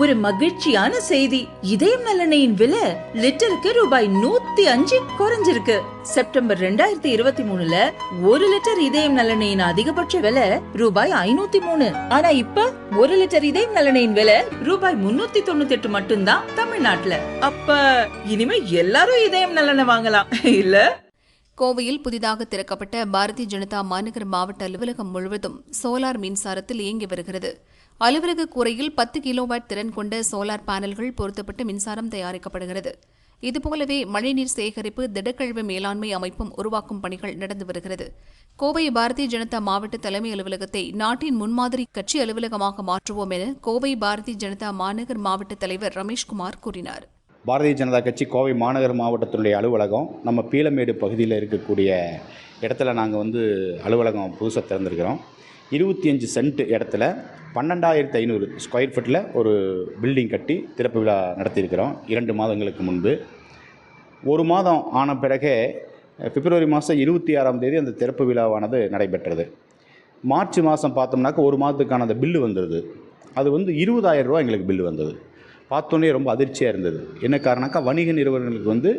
ஒரு மகிழ்ச்சியான செய்தி. இதயம் நல்லெண்ணெயின் விலை லிட்டருக்கு ரூபாய் 105 குறைஞ்சிருக்கு. செப்டம்பர் 2023ல 1 லிட்டர் இதயம் நல்லெண்ணெயின் அதிகபட்ச விலை ரூபாய் 503. ஆனா இப்ப 1 லிட்டர் இதயம் நல்லெண்ணெயின் விலை ரூபாய் 398 மட்டும்தான் தமிழ்நாட்டுல. அப்ப இனிமே எல்லாரும் இதயம் நல்லெண்ணெய் வாங்கலாம் இல்ல? கோவையில் புதிதாக திறக்கப்பட்ட பாரதிய ஜனதா மாநகர் மாவட்ட அலுவலகம் முழுவதும் சோலார் மின்சாரத்தில் இயங்கி வருகிறது. அலுவலக கூரையில் 10 கிலோவாட் திறன் கொண்ட சோலார் பேனல்கள் பொருத்தப்பட்டு மின்சாரம் தயாரிக்கப்படுகிறது. இதுபோலவே மழைநீர் சேகரிப்பு, திடக்கழிவு மேலாண்மை அமைப்பும் உருவாக்கும் பணிகள் நடந்து வருகிறது. கோவை பாரதிய ஜனதா மாவட்ட தலைமை அலுவலகத்தை நாட்டின் முன்மாதிரி கட்சி அலுவலகமாக மாற்றுவோம் என கோவை பாரதிய ஜனதா மாநகர் மாவட்ட தலைவர் ரமேஷ்குமார் கூறினார். பாரதிய ஜனதா கட்சி கோவை மாநகர் மாவட்டத்தினுடைய அலுவலகம் நம்ம பீளமேடு பகுதியில் இருக்கக்கூடிய இடத்துல நாங்கள் அலுவலகம் புதுசாக திறந்திருக்கிறோம். 25 சென்ட் இடத்துல 12,500 ஸ்கொயர் ஃபீட்டில் ஒரு பில்டிங் கட்டி திறப்பு விழா நடத்தியிருக்கிறோம் 2 மாதங்களுக்கு முன்பு. ஒரு மாதம் ஆன பிறகு பிப்ரவரி மாதம் 26ஆம் தேதி அந்த திறப்பு விழாவானது நடைபெற்றது. மார்ச் மாதம் பார்த்தோம்னாக்க ஒரு மாதத்துக்கான அந்த பில்லு வந்துடுது. அது 20,000 ரூபா எங்களுக்கு பில்லு வந்தது. பார்த்தோன்னே ரொம்ப அதிர்ச்சியாக இருந்தது. என்ன காரணம்னாக்கா வணிக நிறுவனங்களுக்கு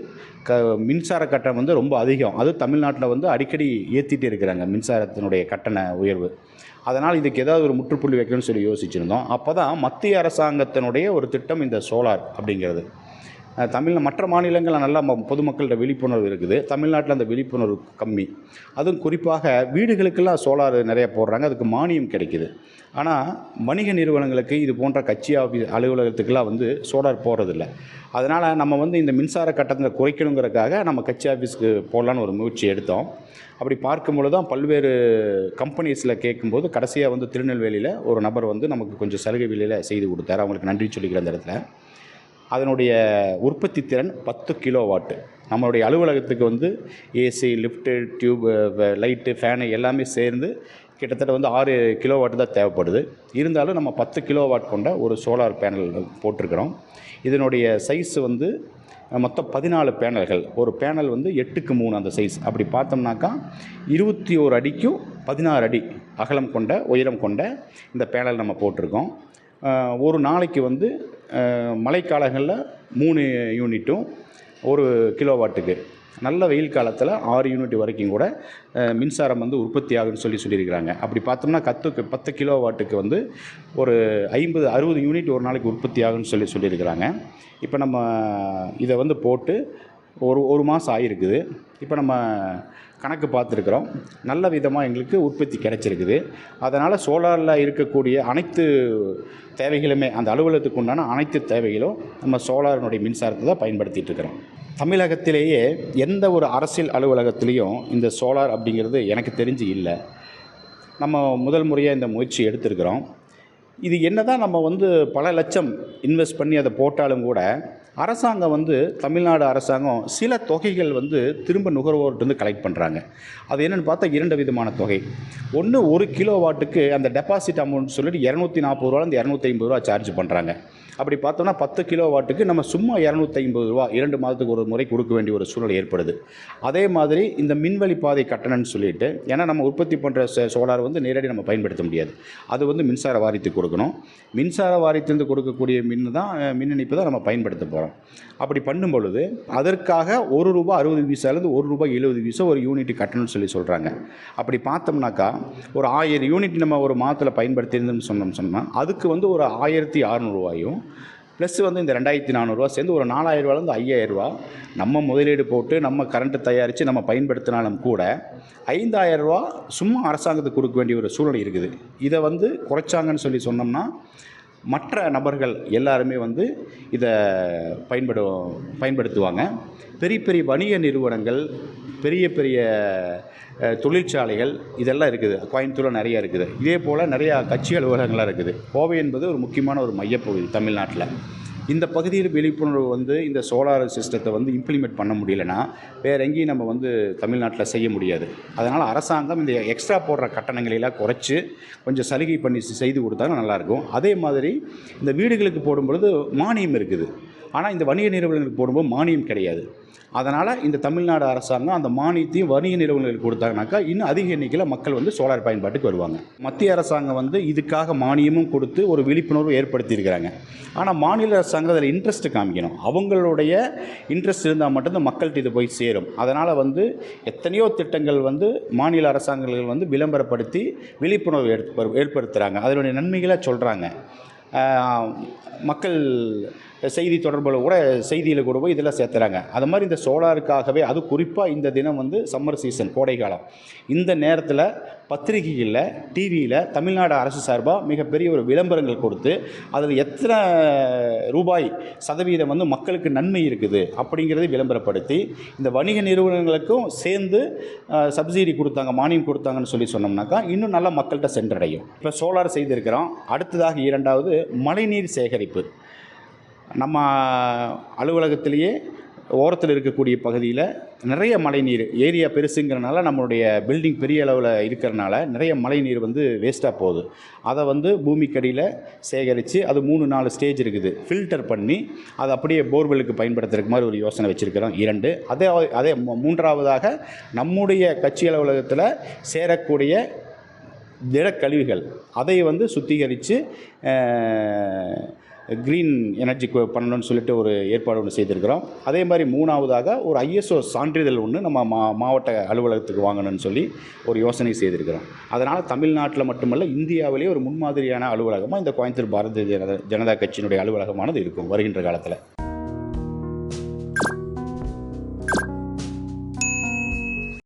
மின்சார கட்டணம் ரொம்ப அதிகம். அது தமிழ்நாட்டில் அடிக்கடி ஏற்றிட்டு இருக்கிறாங்க மின்சாரத்தினுடைய கட்டண உயர்வு. அதனால் இதுக்கு ஏதாவது ஒரு முற்றுப்புள்ளி வைக்கணும்னு சொல்லி யோசிச்சுருந்தோம். அப்போ தான் மத்திய அரசாங்கத்தினுடைய ஒரு திட்டம் இந்த சோலார் அப்படிங்கிறது. மற்ற மாநிலங்களில் நல்லா பொதுமக்களோட விழிப்புணர்வு இருக்குது. தமிழ்நாட்டில் அந்த விழிப்புணர்வு கம்மி. அதுவும் குறிப்பாக வீடுகளுக்கெல்லாம் சோலார் நிறைய போடுறாங்க, அதுக்கு மானியம் கிடைக்குது. ஆனால் வணிக நிறுவனங்களுக்கு இது போன்ற கட்சி அலுவலகத்துக்கெல்லாம் சோலார் போடுறதில்ல. அதனால் நம்ம இந்த மின்சார கட்டணத்தை குறைக்கணுங்கிறதுக்காக நம்ம கட்சி ஆஃபீஸ்க்கு போடலான்னு ஒரு முயற்சி எடுத்தோம். அப்படி பார்க்கும்பொழுது தான் பல்வேறு கம்பெனிஸில் கேட்கும்போது கடைசியாக திருநெல்வேலியில் ஒரு நபர் நமக்கு கொஞ்சம் சலுகை விலையில் செய்து கொடுத்தார். அவங்களுக்கு நன்றி சொல்லிக்கிற அந்த இடத்துல. அதனுடைய உற்பத்தி திறன் 10 கிலோவாட்டு. நம்மளுடைய அலுவலகத்துக்கு AC, lift, tube, light, fan எல்லாமே சேர்ந்து கிட்டத்தட்ட 6 கிலோவாட்டு தான் தேவைப்படுது. இருந்தாலும் நம்ம 10 கிலோவாட் கொண்ட ஒரு சோலார் பேனல் போட்டிருக்கிறோம். இதனுடைய சைஸ் மொத்தம் 14 பேனல்கள். ஒரு பேனல் 8க்கு 3 அந்த சைஸ். அப்படி பார்த்தோம்னாக்கா 21 அடிக்கும் 16 அடி அகலம் கொண்ட உயரம் கொண்ட இந்த பேனல் நம்ம போட்டிருக்கோம். ஒரு நாளைக்கு மழைக்காலங்களில் 3 யூனிட்டும் 1 கிலோவாட்டுக்கு, நல்ல வெயில் காலத்தில் 6 யூனிட் வரைக்கும் கூட மின்சாரம் உற்பத்தி ஆகுன்னு சொல்லியிருக்கிறாங்க. அப்படி பார்த்தோம்னா 10 கிலோவாட்டுக்கு ஒரு 50-60 யூனிட் ஒரு நாளைக்கு உற்பத்தி ஆகுன்னு சொல்லியிருக்கிறாங்க. இப்போ நம்ம இதை போட்டு ஒரு மாதம் ஆகிருக்குது. இப்போ நம்ம கணக்கு பார்த்துருக்குறோம். நல்ல விதமாக எங்களுக்கு உற்பத்தி கிடைச்சிருக்குது. அதனால் சோலாரில் இருக்கக்கூடிய அனைத்து தேவைகளுமே, அந்த அலுவலகத்துக்கு உண்டான அனைத்து தேவைகளும் நம்ம சோலாரினுடைய மின்சாரத்தை தான் பயன்படுத்திகிட்டு இருக்கிறோம். தமிழகத்திலேயே எந்த ஒரு அரசியல் அலுவலகத்துலேயும் இந்த சோலார் அப்படிங்கிறது எனக்கு தெரிஞ்சு இல்லை. நம்ம முதல் முறையாக இந்த முயற்சி எடுத்திருக்கிறோம். இது என்ன தான் நம்ம பல லட்சம் இன்வெஸ்ட் பண்ணி அதை போட்டாலும் கூட அரசாங்கம் தமிழ்நாடு அரசாங்கம் சில தொகைகள் திரும்ப நுகர்வோர்கிட்ட கலெக்ட் பண்ணுறாங்க. அது என்னென்னு பார்த்தா 2 விதமான தொகை. ஒன்று, 1 கிலோவாட்டுக்கு அந்த டெபாசிட் அமௌண்ட் சொல்லிட்டு 240 ரூபாலேருந்து 250 ரூபா சார்ஜ் பண்ணுறாங்க. அப்படி பார்த்தோம்னா 10 கிலோவாட்டுக்கு நம்ம சும்மா 250 ரூபா 2 மாதத்துக்கு ஒரு முறை கொடுக்க வேண்டிய ஒரு சூழல் ஏற்படுது. அதே மாதிரி இந்த மின்வழி பாதை கட்டணம்னு சொல்லிட்டு, ஏன்னா நம்ம உற்பத்தி பண்ணுற சோலார் நேரடி நம்ம பயன்படுத்த முடியாது. அது மின்சார வாரியத்துக்கு கொடுக்கணும். மின்சார வாரியத்திலிருந்து கொடுக்கக்கூடிய மின் இணைப்பு தான் நம்ம பயன்படுத்த போகிறோம். அப்படி பண்ணும் பொழுது அதற்காக ₹1.60 ₹1.70 ஒரு யூனிட் கட்டணும்னு சொல்கிறாங்க. அப்படி பார்த்தோம்னாக்கா ஒரு 1000 யூனிட் நம்ம ஒரு மாதத்தில் பயன்படுத்தியிருந்தோம்னு சொன்னால் அதுக்கு ஒரு 1,600 ரூபாயும் ப்ளஸ் இந்த 2,400 ரூபா சேர்ந்து ஒரு 4,000 ரூபாலேருந்து 5,000 ரூபா நம்ம முதலீடு போட்டு நம்ம கரண்ட்டு தயாரித்து நம்ம பயன்படுத்தினாலும் கூட 5,000 ரூபா சும்மா அரசாங்கத்துக்கு கொடுக்க வேண்டிய ஒரு சூழ்நிலை இருக்குது. இதை குறைச்சாங்கன்னு சொன்னோம்னா மற்ற நபர்கள் எல்லாருமே இதை பயன்படுத்துவாங்க. பெரிய பெரிய வணிக நிறுவனங்கள், பெரிய பெரிய தொழிற்சாலைகள் இதெல்லாம் இருக்குது. கோயம்புத்தூரில் நிறையா இருக்குது. இதே போல் நிறையா கட்சி அலுவலகங்களாக இருக்குது. கோவை என்பது ஒரு முக்கியமான ஒரு மையப்பகுதி தமிழ்நாட்டில். இந்த பகுதியில் விழிப்புணர்வு இந்த சோலார் சிஸ்டத்தை இம்ப்ளிமெண்ட் பண்ண முடியலைன்னா வேறு எங்கேயும் நம்ம தமிழ்நாட்டில் செய்ய முடியாது. அதனால் அரசாங்கம் இந்த எக்ஸ்ட்ரா போடுற கட்டணங்களெல்லாம் குறைச்சி கொஞ்சம் சலுகை பண்ணி செய்து கொடுத்தாலும் நல்லாயிருக்கும். அதே மாதிரி இந்த வீடுகளுக்கு போடும்பொழுது மானியம் இருக்குது. ஆனால் இந்த வணிக நிறுவனங்களுக்கு போடும்போது மானியம் கிடையாது. அதனால் இந்த தமிழ்நாடு அரசாங்கம் அந்த மானியத்தையும் வணிக நிறுவனங்களுக்கு கொடுத்தாங்கனாக்கா இன்னும் அதிக எண்ணிக்கையில் மக்கள் வந்து சோலார் பயன்பாட்டுக்கு வருவாங்க. மத்திய அரசாங்கம் வந்து இதுக்காக மானியமும் கொடுத்து ஒரு விழிப்புணர்வு ஏற்படுத்தியிருக்கிறாங்க. ஆனால் மாநில அரசாங்கம் அதில் இன்ட்ரெஸ்ட் காமிக்கணும். அவங்களுடைய இன்ட்ரெஸ்ட் இருந்தால் மட்டும்தான் மக்கள்கிட்ட இது போய் சேரும். அதனால் வந்து எத்தனையோ திட்டங்கள் வந்து மாநில அரசாங்கங்கள் வந்து விளம்பரப்படுத்தி விழிப்புணர்வு ஏற்படுத்துகிறாங்க. அதனுடைய நன்மைகளை சொல்கிறாங்க. மக்கள் செய்தி தொடர்பில் கூட செய்தியில் கூட போய் இதெல்லாம் சேர்த்துறாங்க. அது மாதிரி இந்த சோலாருக்காகவே அது குறிப்பாக இந்த தினம் வந்து சம்மர் சீசன், கோடைக்காலம். இந்த நேரத்தில் பத்திரிகைகளில், டிவியில் தமிழ்நாடு அரசு சார்பாக மிகப்பெரிய ஒரு விளம்பரங்கள் கொடுத்து அதில் எத்தனை ரூபாய் சதவீதம் வந்து மக்களுக்கு நன்மை இருக்குது அப்படிங்கிறதை விளம்பரப்படுத்தி இந்த வணிக நிறுவனங்களுக்கும் சேர்ந்து சப்சிடி கொடுத்தாங்க, மானியம் கொடுத்தாங்கன்னு சொல்லி சொன்னோம்னாக்கா இன்னும் நல்லா மக்கள்கிட்ட சென்றடையும். இப்போ சோலார் செய்திருக்கிறோம். அடுத்ததாக இரண்டாவது மழைநீர் சேகரிப்பு. நம்ம அலுவலகத்திலேயே ஓரத்தில் இருக்கக்கூடிய பகுதியில் நிறைய மழைநீர் ஏரியா பெருசுங்கிறனால நம்மளுடைய பில்டிங் பெரிய அளவில் இருக்கிறனால நிறைய மழைநீர் வந்து வேஸ்ட்டாக போகுது. அதை வந்து பூமிக்கடியில் சேகரித்து அது 3-4 ஸ்டேஜ் இருக்குது, ஃபில்டர் பண்ணி அதை அப்படியே போர்வெலுக்கு பயன்படுத்துறதுக்கு மாதிரி ஒரு யோசனை வச்சுருக்கிறோம். 2 அதே மூன்றாவதாக நம்முடைய கட்சி அலுவலகத்தில் சேரக்கூடிய திடக்கழிவுகள் அதை வந்து சுத்திகரித்து க்ரீன் எனர்ஜி பண்ணணும்னு சொல்லிட்டு ஒரு ஏற்பாடு ஒன்று செய்திருக்கிறோம். அதே மாதிரி 3ஆவதாக ஒரு ISO சான்றிதழ் ஒன்று நம்ம மாவட்ட அலுவலகத்துக்கு வாங்கணும்னு சொல்லி ஒரு யோசனை செய்திருக்கிறோம். அதனால் தமிழ்நாட்டில் மட்டுமல்ல இந்தியாவிலேயே ஒரு முன்மாதிரியான அலுவலகமாக இந்த கோயம்புத்தூர் பாரதிய ஜனதா கட்சியினுடைய அலுவலகமானது இருக்கும் வருகின்ற காலத்தில்.